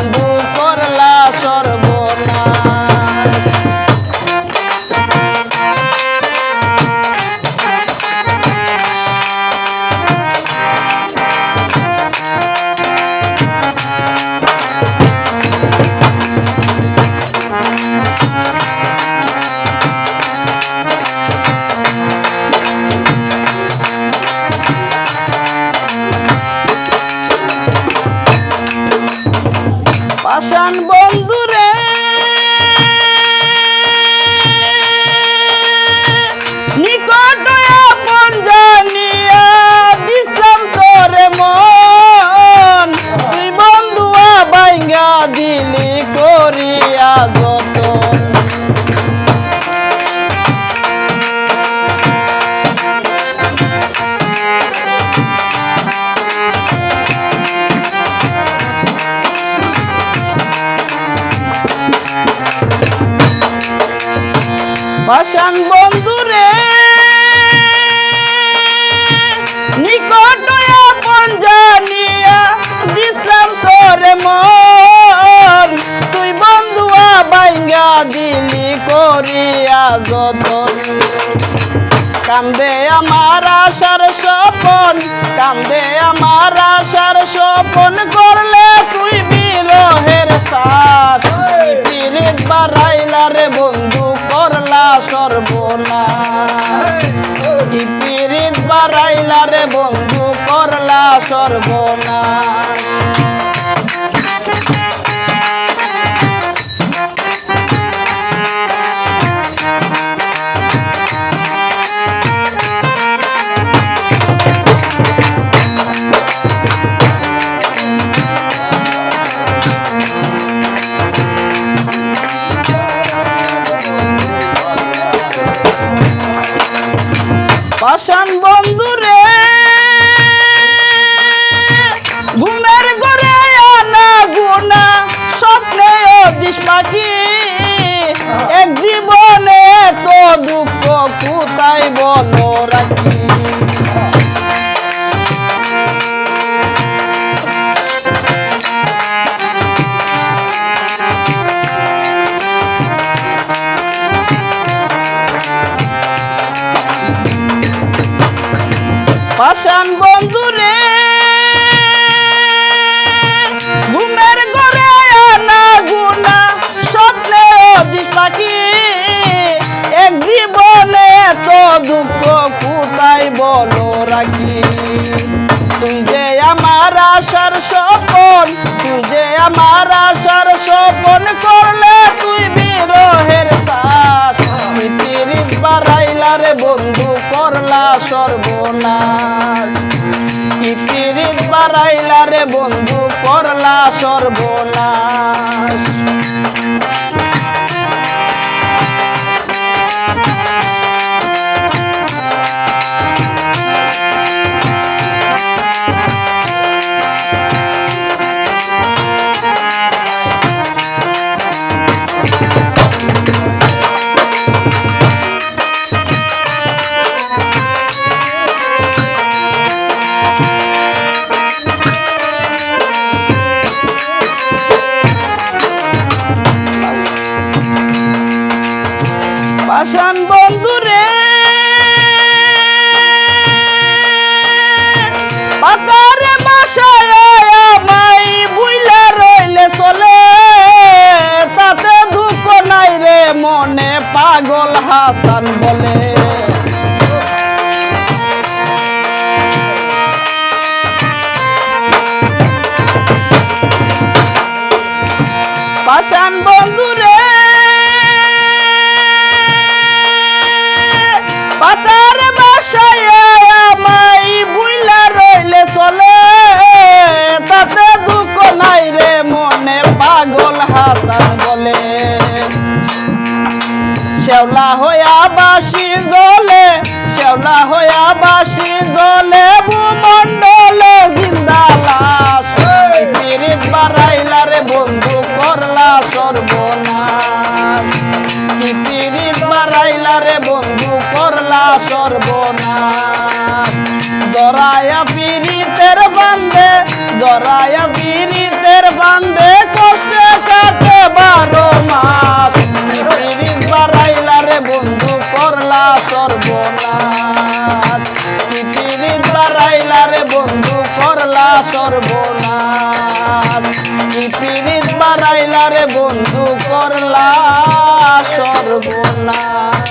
বন্ধু করলা সর্বনাশ। পাষাণ বন্ধুরে নিকট আপন জানিয়া দিলাম তোরে মন, তুই বন্ধুয়া বাইঙ্গা দিলি করিয়া যতন। পাষাণ বন্ধুরে নিকট আপন জানিয়া দিলাম তোরে মন, তুই বন্ধুয়া বাইঙ্গা দিলি করিয়া যতন। কান্দে আমার আশার স্বপন, কান্দে আমার আশার স্বপন, করলে তুই বিরহের শ্বাস। পিরিত বাড়াইলা রে বন্ধু করলা সর্বনাশ, পিরিত বাড়াইলা রে বন্ধু করলা সর্বনাশ। পাষাণ বন্ধুরে ঘুমের ঘরে আনা গুনা স্বপ্নে অদিশ পাখি, এক জীবনে তো দুঃখ কোথায় বলো রাখি। পাষাণ বন্ধুরে ঘুমের ঘরে আনা গুনা স্বপ্নে অদিশ পাখি, এক জীবনে তো দুঃখ কোথায় বলো রাখি। তুই যে আমার আশার স্বপন, তুই যে আমার আশার স্বপন, করলে তুই বিরহের শ্বাস। পিরিত বাড়াইলা রে বন্ধু করলা সর্বনাশ, পিরিত বাড়াইলা রে বন্ধু করলা সর্বনাশ। পাষাণ বন্ধুরে পাতারে বাসায় আমাই বুইলা রইলে চলে, তাতে দুঃখ নাই রে মনে পাগল হাসান বলে। পাষাণ বন্ধুরে পাতার বাসায় আমাই বুইলা রইলে চলে, তাতে দুঃখ নাই রে মনে পাগল হাসান বলে। শেওলা হইয়া বাসি জ্বলে, শেওলা হইয়া বাসি জ্বলে, ভূমণ্ডলে জিন্দা লাশ। পিরিত বাড়াইলা রে বন্ধু করলা সর্বনাশ, পিরিত বাড়াইলা রে বন্ধু করলা সর্বনাশ। জরায়া পিরিতের বান্ধে, জরায়া বিরিতের বান্ধে কষ্টে কাটে 12 মাস পিরিত বাড়াইলা রে বন্ধু করলা সর্বনাশ পিরিত বাড়াইলা রে বন্ধু করলা সর্বনাশ পিরিত বাড়াইলা রে বন্ধু করলা সর্বনাশ